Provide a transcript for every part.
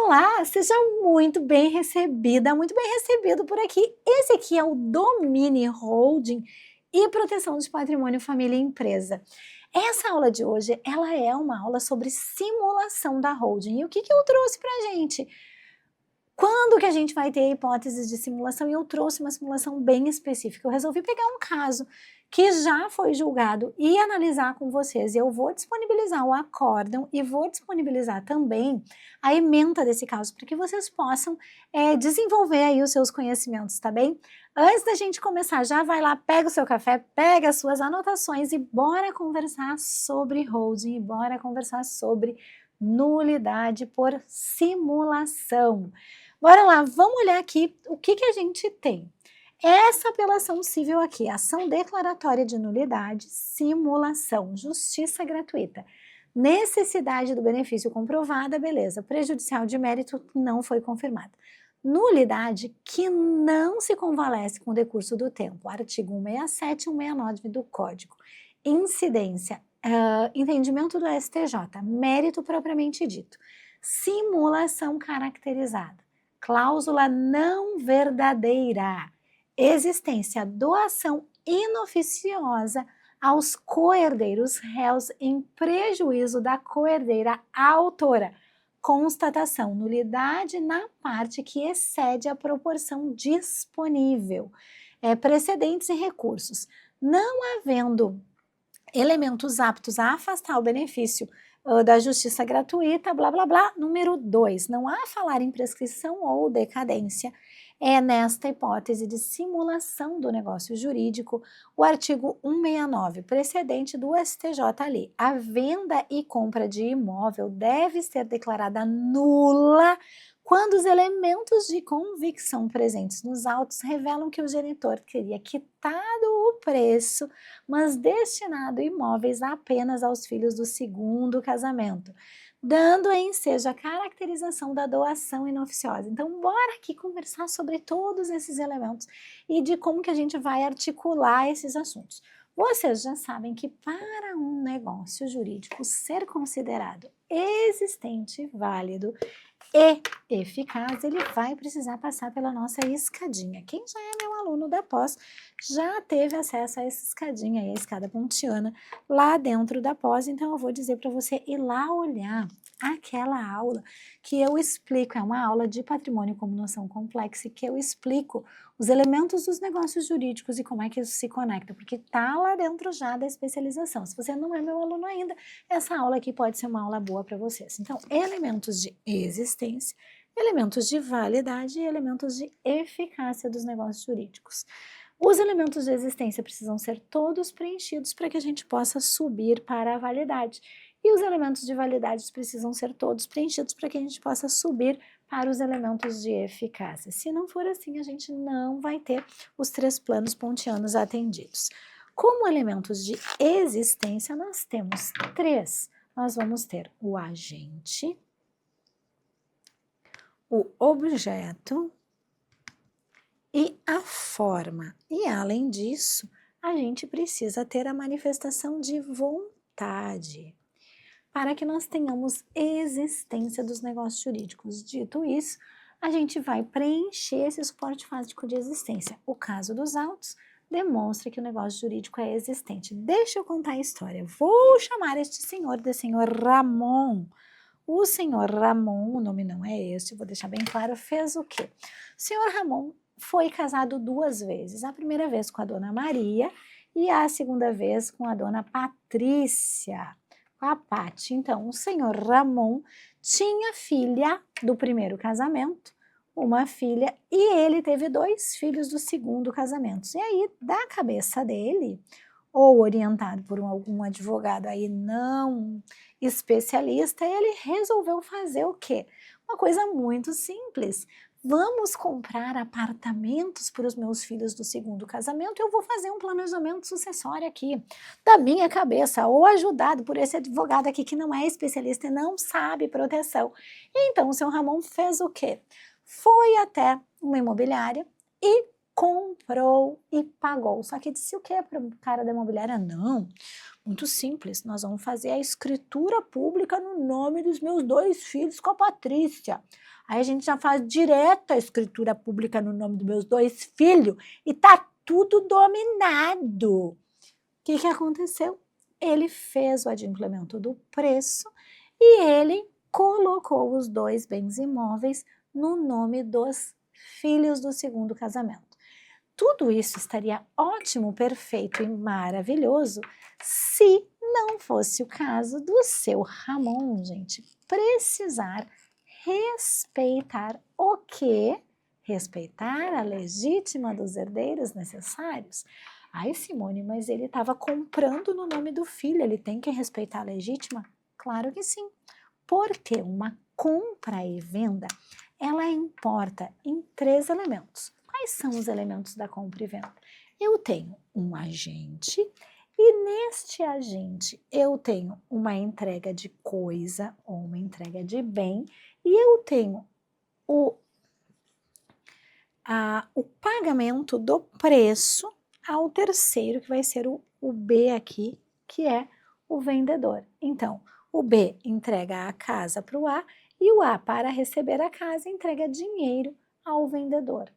Olá, seja muito bem recebida, muito bem recebido por aqui. Esse aqui é o Domini Holding e Proteção de Patrimônio, Família e Empresa. Essa aula de hoje, ela é uma aula sobre simulação da holding. E o que eu trouxe pra gente? Quando que a gente vai ter hipóteses de simulação? E eu trouxe uma simulação bem específica. Eu resolvi pegar um caso que já foi julgado e analisar com vocês. Eu vou disponibilizar o acórdão e vou disponibilizar também a ementa desse caso, para que vocês possam desenvolver aí os seus conhecimentos, tá bem? Antes da gente começar, já vai lá, pega o seu café, pega as suas anotações e bora conversar sobre holding, e bora conversar sobre nulidade por simulação. Bora lá, vamos olhar aqui o que a gente tem. Essa apelação civil aqui, ação declaratória de nulidade, simulação, justiça gratuita. Necessidade do benefício comprovada, beleza. Prejudicial de mérito não foi confirmada. Nulidade que não se convalesce com o decurso do tempo, artigo 167 e 169 do Código. Incidência, entendimento do STJ, mérito propriamente dito. Simulação caracterizada, cláusula não verdadeira, existência, doação inoficiosa aos coerdeiros réus em prejuízo da coerdeira autora. Constatação, nulidade na parte que excede a proporção disponível. Precedentes e recursos. Não havendo elementos aptos a afastar o benefício da justiça gratuita, blá, blá, blá. Número 2, não há falar em prescrição ou decadência. Nesta hipótese de simulação do negócio jurídico, o artigo 169, precedente do STJ ali. A venda e compra de imóvel deve ser declarada nula quando os elementos de convicção presentes nos autos revelam que o genitor teria quitado o preço, mas destinado imóveis apenas aos filhos do segundo casamento, dando em ensejo a caracterização da doação inoficiosa. Então, bora aqui conversar sobre todos esses elementos e de como que a gente vai articular esses assuntos. Vocês já sabem que para um negócio jurídico ser considerado existente, válido e eficaz, ele vai precisar passar pela nossa escadinha. Quem já é meu aluno da pós já teve acesso a essa escadinha aí, a escada pontiana, lá dentro da pós, então eu vou dizer para você ir lá olhar aquela aula que eu explico, é uma aula de patrimônio como noção complexa, que eu explico os elementos dos negócios jurídicos e como é que isso se conecta, porque tá lá dentro já da especialização. Se você não é meu aluno ainda, essa aula aqui pode ser uma aula boa para vocês. Então, elementos de existência, elementos de validade e elementos de eficácia dos negócios jurídicos. Os elementos de existência precisam ser todos preenchidos para que a gente possa subir para a validade. E os elementos de validade precisam ser todos preenchidos para que a gente possa subir para os elementos de eficácia. Se não for assim, a gente não vai ter os 3 planos pontianos atendidos. Como elementos de existência, nós temos 3. Nós vamos ter o agente, o objeto e a forma. E além disso, a gente precisa ter a manifestação de vontade para que nós tenhamos existência dos negócios jurídicos. Dito isso, a gente vai preencher esse suporte fásico de existência. O caso dos autos demonstra que o negócio jurídico é existente. Deixa eu contar a história. Vou chamar este senhor de senhor Ramon. O senhor Ramon, o nome não é este, vou deixar bem claro, fez o quê? O senhor Ramon foi casado 2 vezes. A primeira vez com a dona Maria e a segunda vez com a dona Patrícia. A Pati. Então, o senhor Ramon tinha filha do primeiro casamento, uma filha, e ele teve 2 filhos do segundo casamento. E aí, da cabeça dele, ou orientado por algum advogado aí não especialista, ele resolveu fazer o quê? Uma coisa muito simples. Vamos comprar apartamentos para os meus filhos do segundo casamento, eu vou fazer um planejamento sucessório aqui, da minha cabeça, ou ajudado por esse advogado aqui que não é especialista e não sabe proteção. Então, o seu Ramon fez o quê? Foi até uma imobiliária e comprou e pagou. Só que disse o quê para o cara da imobiliária? Não, Muito simples, nós vamos fazer a escritura pública no nome dos meus 2 filhos com a Patrícia. Aí a gente já faz direto a escritura pública no nome dos meus 2 filhos e tá tudo dominado. O que aconteceu? Ele fez o adimplemento do preço e ele colocou os 2 bens imóveis no nome dos filhos do segundo casamento. Tudo isso estaria ótimo, perfeito e maravilhoso se não fosse o caso do seu Ramon, gente, precisar respeitar o quê? Respeitar a legítima dos herdeiros necessários. Ai, Simone, mas ele estava comprando no nome do filho, ele tem que respeitar a legítima? Claro que sim, porque uma compra e venda, ela importa em 3 elementos. Quais são os elementos da compra e venda? Eu tenho um agente e neste agente eu tenho uma entrega de coisa ou uma entrega de bem e eu tenho o pagamento do preço ao terceiro, que vai ser o B aqui, que é o vendedor. Então, o B entrega a casa para o A e o A, para receber a casa, entrega dinheiro ao vendedor.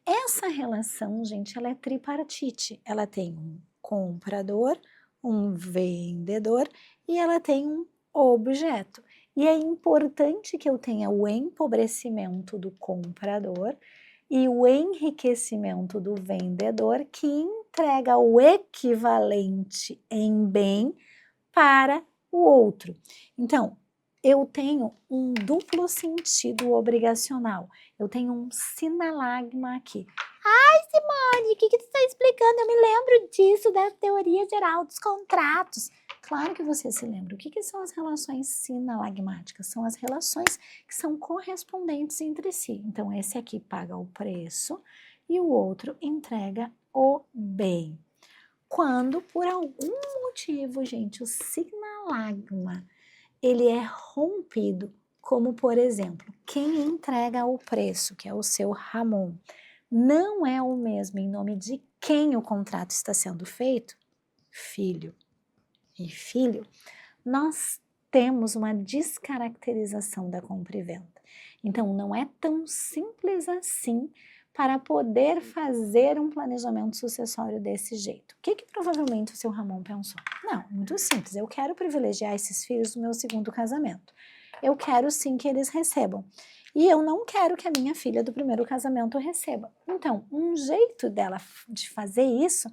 Essa relação, gente, ela é tripartite. Ela tem um comprador, um vendedor e ela tem um objeto. E é importante que eu tenha o empobrecimento do comprador e o enriquecimento do vendedor, que entrega o equivalente em bem para o outro. Então, eu tenho um duplo sentido obrigacional. Eu tenho um sinalagma aqui. Ai, Simone, o que tu está explicando? Eu me lembro disso, da teoria geral dos contratos. Claro que você se lembra. O que são as relações sinalagmáticas? São as relações que são correspondentes entre si. Então, esse aqui paga o preço e o outro entrega o bem. Quando, por algum motivo, gente, o sinalagma ele é rompido, como por exemplo, quem entrega o preço, que é o seu Ramon, não é o mesmo em nome de quem o contrato está sendo feito, filho e filho, nós temos uma descaracterização da compra e venda. Então, não é tão simples assim para poder fazer um planejamento sucessório desse jeito. O que provavelmente o seu Ramon pensou? Não, muito simples, eu quero privilegiar esses filhos do meu segundo casamento. Eu quero sim que eles recebam. E eu não quero que a minha filha do primeiro casamento receba. Então, um jeito dela de fazer isso,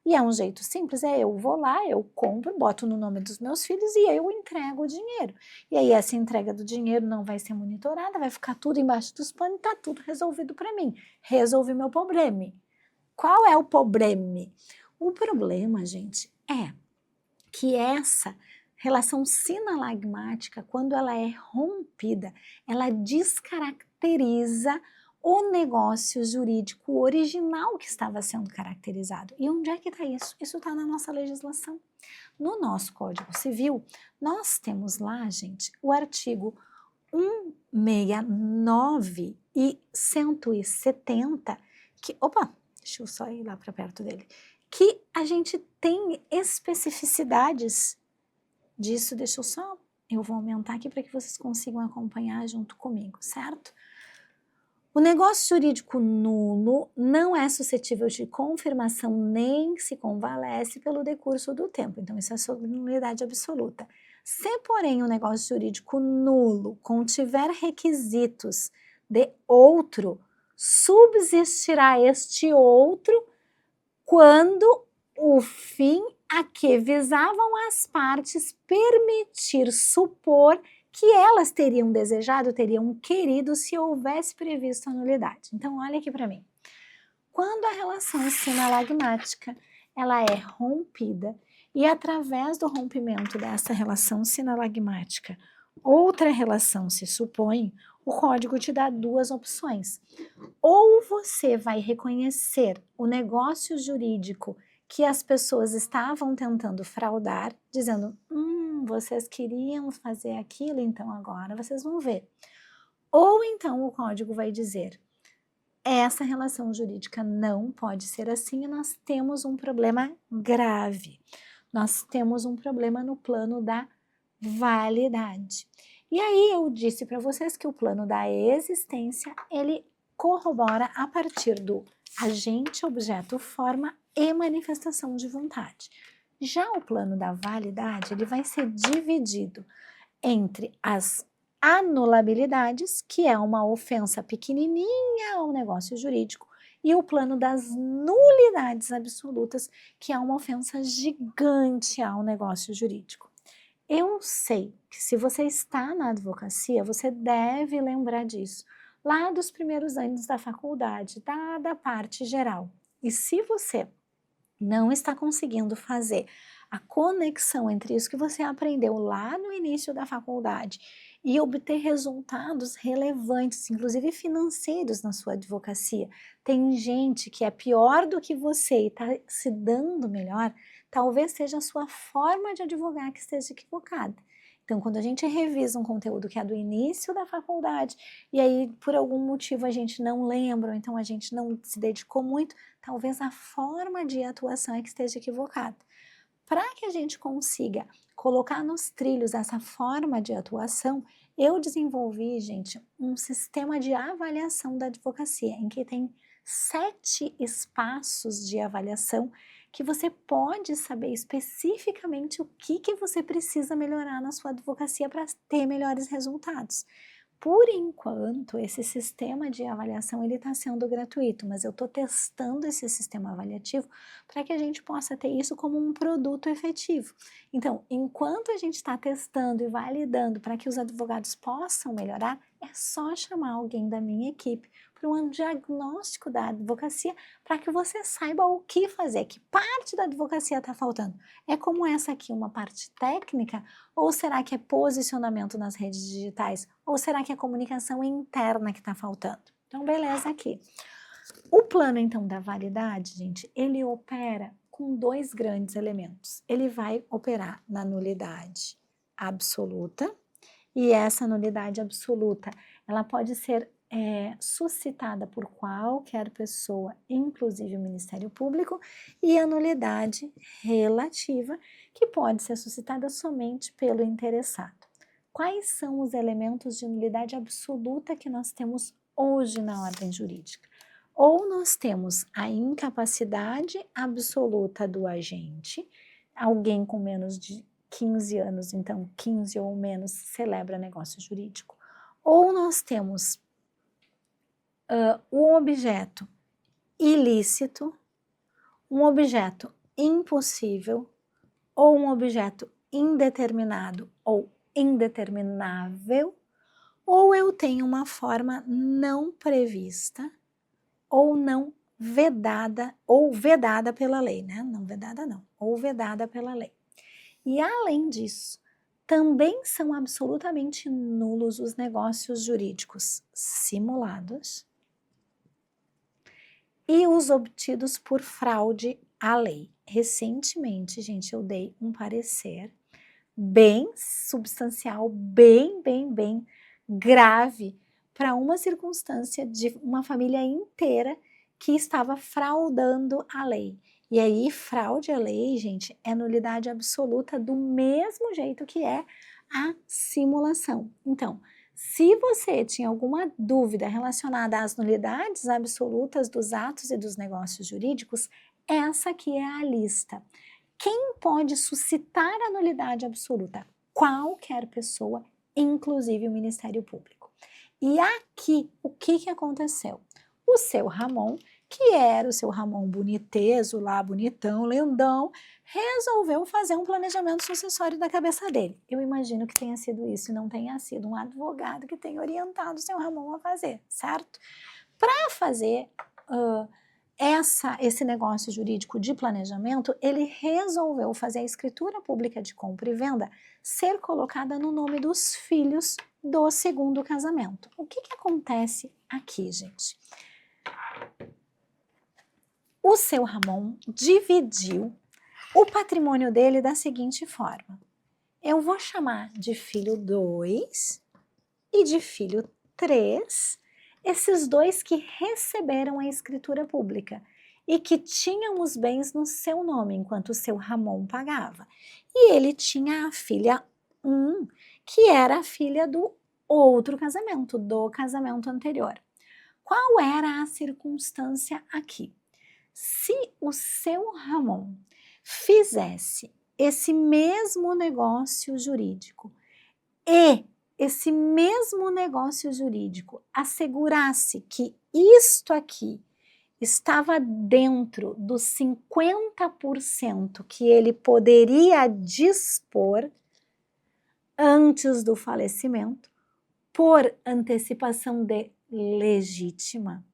e é um jeito simples, é eu vou lá, eu compro, boto no nome dos meus filhos e eu entrego o dinheiro. E aí essa entrega do dinheiro não vai ser monitorada, vai ficar tudo embaixo dos panos e tá tudo resolvido para mim. Resolvi meu problema. Qual é o problema? O problema, gente, é que essa relação sinalagmática, quando ela é rompida, ela descaracteriza o negócio jurídico original que estava sendo caracterizado. E onde é que está isso? Isso está na nossa legislação. No nosso Código Civil, nós temos lá, gente, o artigo 169 e 170, que, opa, deixa eu só ir lá para perto dele, que a gente tem especificidades disso, eu vou aumentar aqui para que vocês consigam acompanhar junto comigo, certo? O negócio jurídico nulo não é suscetível de confirmação nem se convalesce pelo decurso do tempo. Então, isso é sobre nulidade absoluta. Se, porém, o negócio jurídico nulo contiver requisitos de outro, subsistirá este outro quando o fim a que visavam as partes permitir supor que elas teriam desejado, teriam querido se houvesse previsto a nulidade. Então, olha aqui para mim. Quando a relação sinalagmática ela é rompida e através do rompimento dessa relação sinalagmática, outra relação se supõe, o código te dá 2 opções. Ou você vai reconhecer o negócio jurídico que as pessoas estavam tentando fraudar, dizendo, vocês queriam fazer aquilo, então agora vocês vão ver. Ou então o código vai dizer, essa relação jurídica não pode ser assim e nós temos um problema grave. nós temos um problema no plano da validade. E aí eu disse para vocês que o plano da existência, ele corrobora a partir do agente, objeto, forma e manifestação de vontade. Já o plano da validade, ele vai ser dividido entre as anulabilidades, que é uma ofensa pequenininha ao negócio jurídico, e o plano das nulidades absolutas, que é uma ofensa gigante ao negócio jurídico. Eu sei que se você está na advocacia, você deve lembrar disso, lá dos primeiros anos da faculdade, da parte geral. E se você não está conseguindo fazer a conexão entre isso que você aprendeu lá no início da faculdade e obter resultados relevantes, inclusive financeiros na sua advocacia. Tem gente que é pior do que você e está se dando melhor, talvez seja a sua forma de advogar que esteja equivocada. Então, quando a gente revisa um conteúdo que é do início da faculdade e aí por algum motivo a gente não lembra, ou então a gente não se dedicou muito, talvez a forma de atuação é que esteja equivocada. Para que a gente consiga colocar nos trilhos essa forma de atuação, eu desenvolvi, gente, um sistema de avaliação da advocacia, em que tem 7 espaços de avaliação que você pode saber especificamente o que você precisa melhorar na sua advocacia para ter melhores resultados. Por enquanto, esse sistema de avaliação ele está sendo gratuito, mas eu estou testando esse sistema avaliativo para que a gente possa ter isso como um produto efetivo. Então, enquanto a gente está testando e validando para que os advogados possam melhorar, é só chamar alguém da minha equipe para um diagnóstico da advocacia para que você saiba o que fazer, que parte da advocacia está faltando. É como essa aqui, uma parte técnica, ou será que é posicionamento nas redes digitais? Ou será que é comunicação interna que está faltando? Então, beleza aqui. O plano, então, da validade, gente, ele opera com 2 grandes elementos. Ele vai operar na nulidade absoluta, e essa nulidade absoluta, ela pode ser suscitada por qualquer pessoa, inclusive o Ministério Público, e a nulidade relativa, que pode ser suscitada somente pelo interessado. Quais são os elementos de nulidade absoluta que nós temos hoje na ordem jurídica? Ou nós temos a incapacidade absoluta do agente, alguém com menos de 15 anos, então 15 ou menos celebra negócio jurídico, ou nós temos um objeto ilícito, um objeto impossível, ou um objeto indeterminado ou indeterminável, ou eu tenho uma forma não prevista ou não vedada, ou vedada pela lei, né? Não vedada não, ou vedada pela lei. E além disso, também são absolutamente nulos os negócios jurídicos simulados e os obtidos por fraude à lei. Recentemente, gente, eu dei um parecer bem substancial, bem grave para uma circunstância de uma família inteira que estava fraudando a lei. E aí, fraude à lei, gente, é nulidade absoluta do mesmo jeito que é a simulação. Então, se você tinha alguma dúvida relacionada às nulidades absolutas dos atos e dos negócios jurídicos, essa aqui é a lista. Quem pode suscitar a nulidade absoluta? Qualquer pessoa, inclusive o Ministério Público. E aqui, o que aconteceu? O seu Ramon, que era o seu Ramon boniteso lá, bonitão, lindão, resolveu fazer um planejamento sucessório da cabeça dele. Eu imagino que tenha sido isso e não tenha sido um advogado que tenha orientado o seu Ramon a fazer, certo? Para fazer esse negócio jurídico de planejamento, ele resolveu fazer a escritura pública de compra e venda ser colocada no nome dos filhos do segundo casamento. O que acontece aqui, gente? O seu Ramon dividiu o patrimônio dele da seguinte forma. Eu vou chamar de filho 2 e de filho 3 esses 2 que receberam a escritura pública. e que tinham os bens no seu nome, enquanto o seu Ramon pagava. E ele tinha a filha 1, que era a filha do outro casamento, do casamento anterior. Qual era a circunstância aqui? Se o seu Ramon fizesse esse mesmo negócio jurídico e esse mesmo negócio jurídico assegurasse que isto aqui estava dentro dos 50% que ele poderia dispor antes do falecimento, por antecipação de legítima,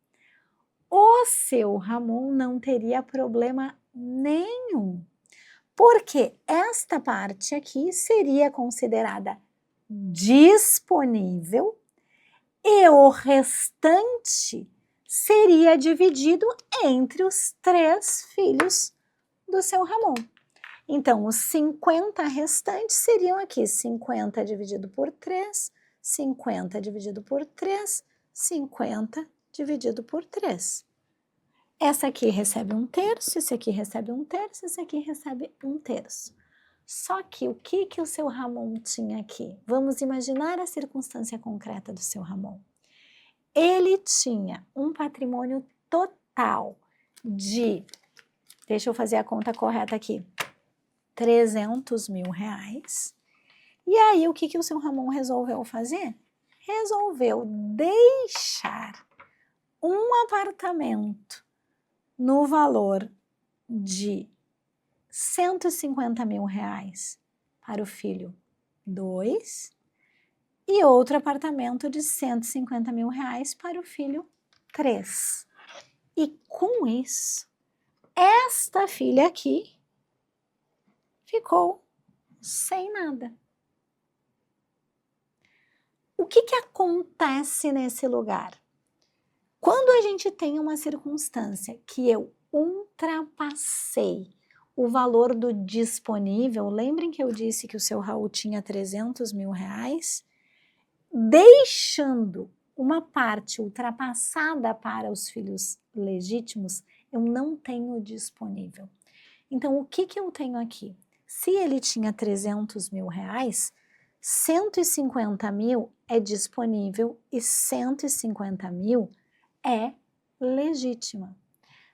o seu Ramon não teria problema nenhum, porque esta parte aqui seria considerada disponível e o restante seria dividido entre os 3 filhos do seu Ramon. Então, os 50 restantes seriam aqui 50 dividido por 3, 50 dividido por 3, 50 dividido por 3. Essa aqui recebe 1/3, esse aqui recebe 1/3, esse aqui recebe 1/3. Só que o que o seu Ramon tinha aqui? Vamos imaginar a circunstância concreta do seu Ramon. Ele tinha um patrimônio total de, deixa eu fazer a conta correta aqui, 300 mil reais. E aí, o que o seu Ramon resolveu fazer? Resolveu deixar um apartamento no valor de 150 mil reais para o filho 2 e outro apartamento de 150 mil reais para o filho 3. E com isso, esta filha aqui ficou sem nada. O que acontece nesse lugar? Quando a gente tem uma circunstância que eu ultrapassei o valor do disponível, lembrem que eu disse que o seu Raul tinha 300 mil reais, deixando uma parte ultrapassada para os filhos legítimos, eu não tenho disponível. Então, o que eu tenho aqui? Se ele tinha 300 mil reais, 150 mil é disponível e 150 mil é legítima.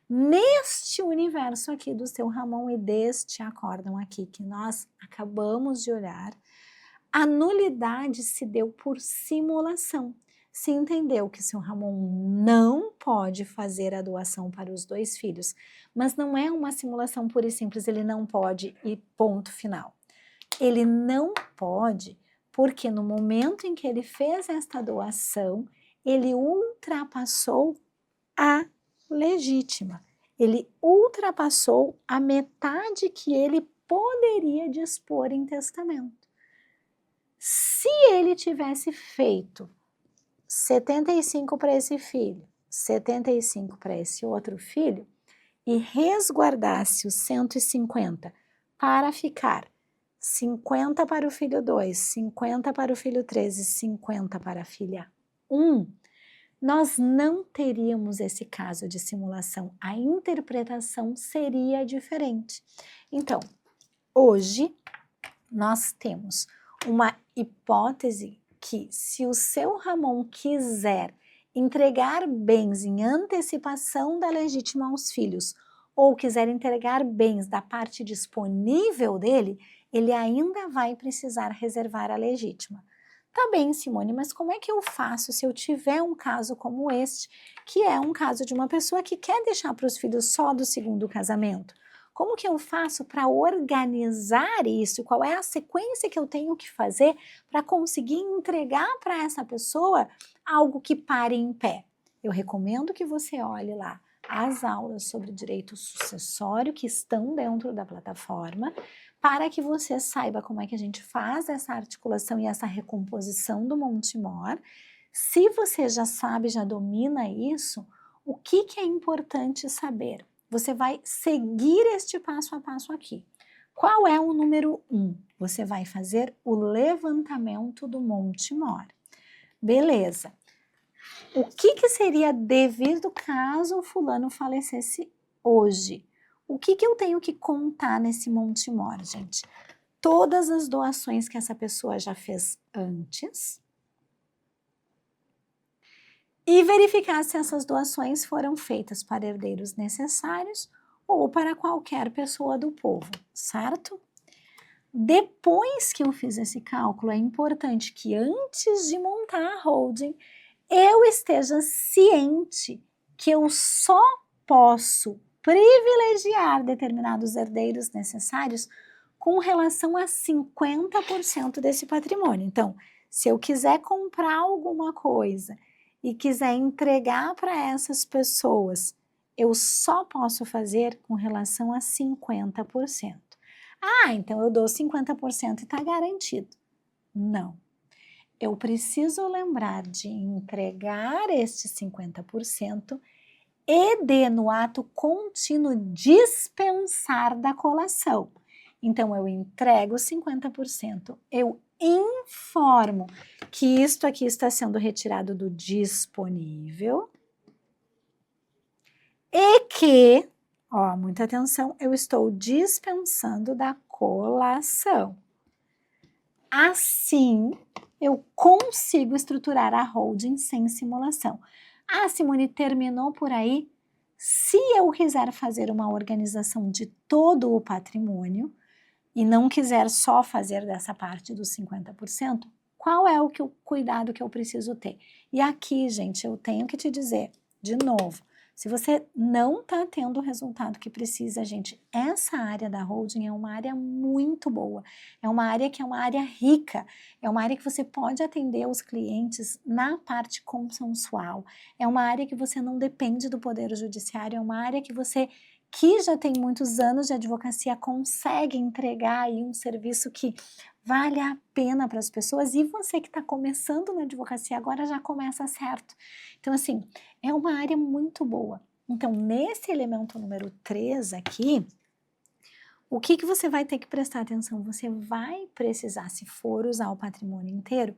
Neste universo aqui do seu Ramon e deste acórdão aqui que nós acabamos de olhar, a nulidade se deu por simulação. Se entendeu que seu Ramon não pode fazer a doação para os 2 filhos, mas não é uma simulação pura e simples, ele não pode e ponto final. Ele não pode porque no momento em que ele fez esta doação, ele ultrapassou a legítima. Ele ultrapassou a metade que ele poderia dispor em testamento. Se ele tivesse feito 75 para esse filho, 75 para esse outro filho, e resguardasse os 150 para ficar 50 para o filho 2, 50 para o filho 3 e 50 para a filha 1, nós não teríamos esse caso de simulação. A interpretação seria diferente. Então, hoje, nós temos uma hipótese que, se o seu Ramon quiser entregar bens em antecipação da legítima aos filhos, ou quiser entregar bens da parte disponível dele, ele ainda vai precisar reservar a legítima. Tá bem, Simone, mas como é que eu faço se eu tiver um caso como este, que é um caso de uma pessoa que quer deixar para os filhos só do segundo casamento? Como que eu faço para organizar isso? Qual é a sequência que eu tenho que fazer para conseguir entregar para essa pessoa algo que pare em pé? Eu recomendo que você olhe lá as aulas sobre direito sucessório que estão dentro da plataforma, para que você saiba como é que a gente faz essa articulação e essa recomposição do Montemor. Se você já sabe, já domina isso, o que é importante saber? Você vai seguir este passo a passo aqui. Qual é o número 1? Você vai fazer o levantamento do Montemor. Beleza. O que seria devido caso o fulano falecesse hoje, o que eu tenho que contar nesse Monte Mor, gente? Todas as doações que essa pessoa já fez antes e verificar se essas doações foram feitas para herdeiros necessários ou para qualquer pessoa do povo, certo? Depois que eu fiz esse cálculo, é importante que antes de montar a holding, eu esteja ciente que eu só posso privilegiar determinados herdeiros necessários com relação a 50% desse patrimônio. Então, se eu quiser comprar alguma coisa e quiser entregar para essas pessoas, eu só posso fazer com relação a 50%. Ah, então eu dou 50% e está garantido. Não. Eu preciso lembrar de entregar este 50% e de, no ato contínuo, dispensar da colação. Então, eu entrego 50%, eu informo que isto aqui está sendo retirado do disponível e que, ó, muita atenção, eu estou dispensando da colação. Assim, eu consigo estruturar a holding sem simulação. Ah, Simone, terminou por aí? Se eu quiser fazer uma organização de todo o patrimônio e não quiser só fazer dessa parte dos 50%, qual é o cuidado que eu preciso ter? E aqui, gente, eu tenho que te dizer, de novo, se você não está tendo o resultado que precisa, gente, essa área da holding é uma área muito boa, é uma área que é uma área rica, é uma área que você pode atender os clientes na parte consensual, é uma área que você não depende do poder judiciário, é uma área que você, que já tem muitos anos de advocacia, consegue entregar aí um serviço que vale a pena para as pessoas, e você que está começando na advocacia agora já começa certo. Então, assim, é uma área muito boa. Então, nesse elemento número 3 aqui, o que você vai ter que prestar atenção? Você vai precisar, se for usar o patrimônio inteiro,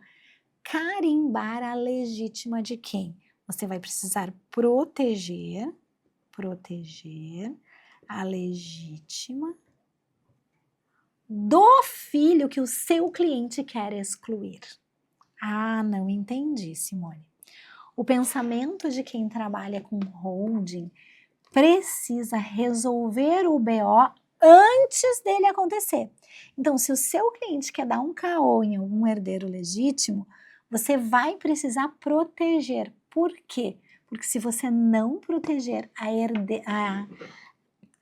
carimbar a legítima de quem? Você vai precisar proteger a legítima do filho que o seu cliente quer excluir. Ah, não entendi, Simone. O pensamento de quem trabalha com holding precisa resolver o BO antes dele acontecer. Então, se o seu cliente quer dar um caô em algum herdeiro legítimo, você vai precisar proteger. Por quê? Porque se você não proteger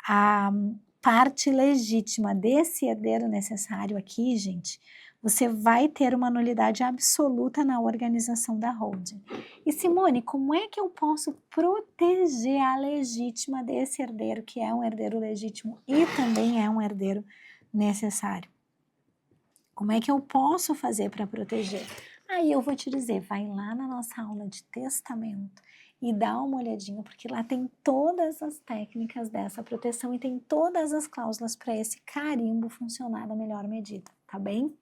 a parte legítima desse herdeiro necessário aqui, gente, você vai ter uma nulidade absoluta na organização da holding. E Simone, como é que eu posso proteger a legítima desse herdeiro, que é um herdeiro legítimo e também é um herdeiro necessário? Como é que eu posso fazer para proteger? Aí eu vou te dizer, vai lá na nossa aula de testamento e dá uma olhadinha, porque lá tem todas as técnicas dessa proteção e tem todas as cláusulas para esse carimbo funcionar da melhor medida, tá bem?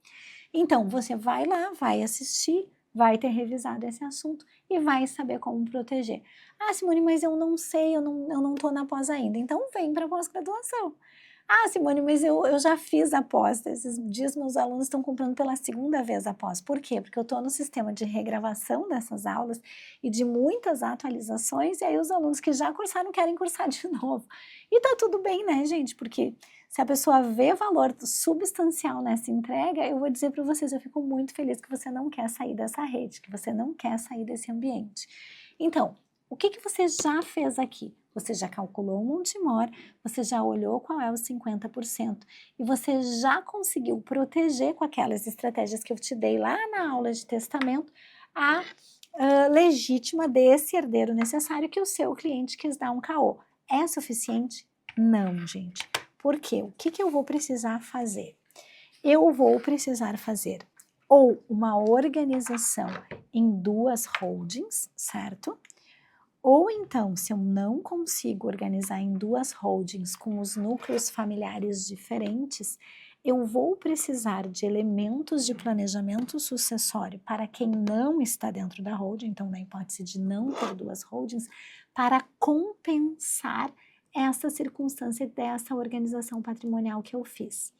Então, você vai lá, vai assistir, vai ter revisado esse assunto e vai saber como proteger. Ah, Simone, mas eu não sei, eu não tô na pós ainda. Então, vem para pós-graduação. Ah, Simone, mas eu já fiz a pós. Esses dias meus alunos estão comprando pela segunda vez a pós. Por quê? Porque eu estou no sistema de regravação dessas aulas e de muitas atualizações, e aí os alunos que já cursaram querem cursar de novo. E tá tudo bem, né, gente? Porque se a pessoa vê valor substancial nessa entrega, eu vou dizer para vocês, eu fico muito feliz que você não quer sair dessa rede, que você não quer sair desse ambiente. Então, o que você já fez aqui? Você já calculou o Monte Mor, você já olhou qual é os 50% e você já conseguiu proteger com aquelas estratégias que eu te dei lá na aula de testamento a legítima desse herdeiro necessário que o seu cliente quis dar um caô. É suficiente? Não, gente. Por quê? O que eu vou precisar fazer? Eu vou precisar fazer ou uma organização em 2 holdings, certo? Ou então, se eu não consigo organizar em 2 holdings com os núcleos familiares diferentes, eu vou precisar de elementos de planejamento sucessório para quem não está dentro da holding, então na hipótese de não ter 2 holdings, para compensar essa circunstância dessa organização patrimonial que eu fiz.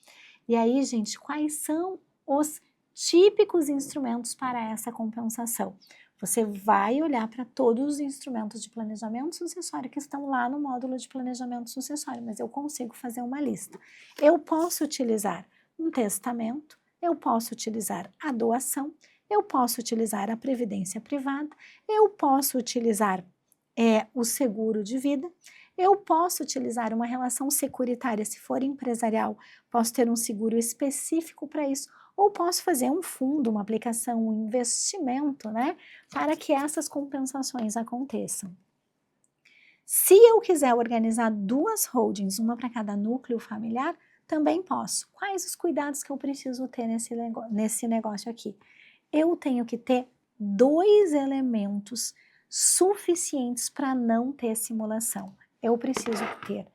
E aí, gente, quais são os típicos instrumentos para essa compensação? Você vai olhar para todos os instrumentos de planejamento sucessório que estão lá no módulo de planejamento sucessório, mas eu consigo fazer uma lista. Eu posso utilizar um testamento, eu posso utilizar a doação, eu posso utilizar a previdência privada, eu posso utilizar o seguro de vida, eu posso utilizar uma relação securitária, se for empresarial, posso ter um seguro específico para isso, ou posso fazer um fundo, uma aplicação, um investimento, né, para que essas compensações aconteçam. Se eu quiser organizar 2 holdings, uma para cada núcleo familiar, também posso. Quais os cuidados que eu preciso ter nesse negócio aqui? Eu tenho que ter 2 elementos suficientes para não ter simulação. Eu preciso ter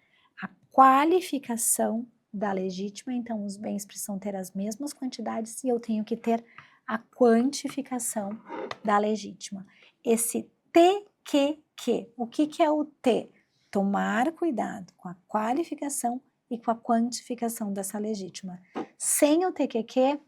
a qualificação da legítima, então os bens precisam ter as mesmas quantidades e eu tenho que ter a quantificação da legítima. Esse TQQ, o que é o T? Tomar cuidado com a qualificação e com a quantificação dessa legítima. Sem o TQQ,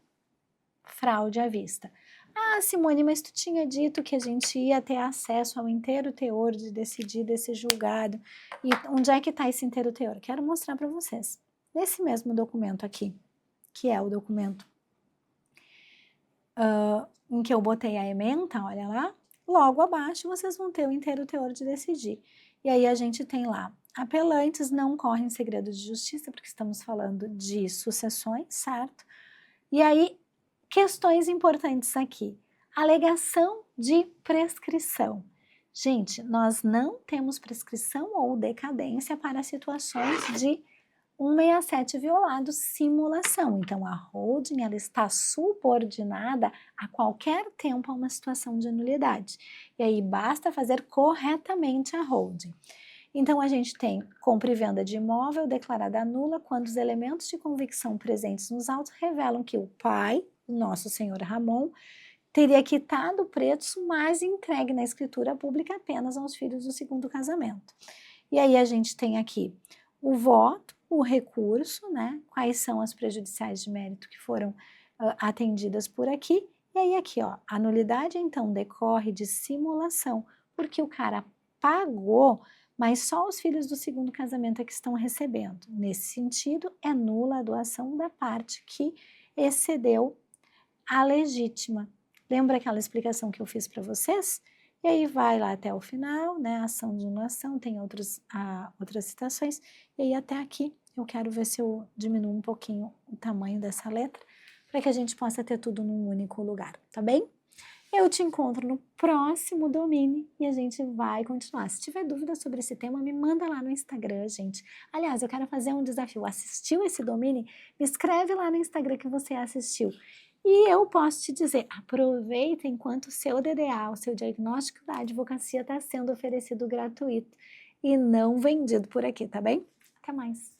fraude à vista. Ah, Simone, mas tu tinha dito que a gente ia ter acesso ao inteiro teor de decidir desse julgado. E onde é que está esse inteiro teor? Quero mostrar para vocês. Nesse mesmo documento aqui, que é o documento em que eu botei a ementa, olha lá, logo abaixo vocês vão ter o inteiro teor de decidir. E aí a gente tem lá, apelantes não correm segredo de justiça, porque estamos falando de sucessões, certo? E aí, questões importantes aqui. Alegação de prescrição. Gente, nós não temos prescrição ou decadência para situações de 167 violado, simulação. Então, a holding ela está subordinada a qualquer tempo a uma situação de nulidade. E aí, basta fazer corretamente a holding. Então, a gente tem compra e venda de imóvel declarada nula quando os elementos de convicção presentes nos autos revelam que o pai, o nosso senhor Ramon, teria quitado o preço, mas entregue na escritura pública apenas aos filhos do segundo casamento. E aí a gente tem aqui o voto, o recurso, né? Quais são as prejudiciais de mérito que foram atendidas por aqui. E aí aqui, ó, a nulidade então decorre de simulação, porque o cara pagou, mas só os filhos do segundo casamento é que estão recebendo. Nesse sentido, é nula a doação da parte que excedeu a legítima. Lembra aquela explicação que eu fiz para vocês? E aí vai lá até o final, né? Ação de anulação, tem outras citações. E aí até aqui eu quero ver se eu diminuo um pouquinho o tamanho dessa letra, para que a gente possa ter tudo num único lugar, tá bem? Eu te encontro no próximo domínio e a gente vai continuar. Se tiver dúvida sobre esse tema, me manda lá no Instagram, gente. Aliás, eu quero fazer um desafio. Assistiu esse domínio? Me escreve lá no Instagram que você assistiu. E eu posso te dizer, aproveita enquanto o seu DDA, o seu diagnóstico da advocacia está sendo oferecido gratuito e não vendido por aqui, tá bem? Até mais!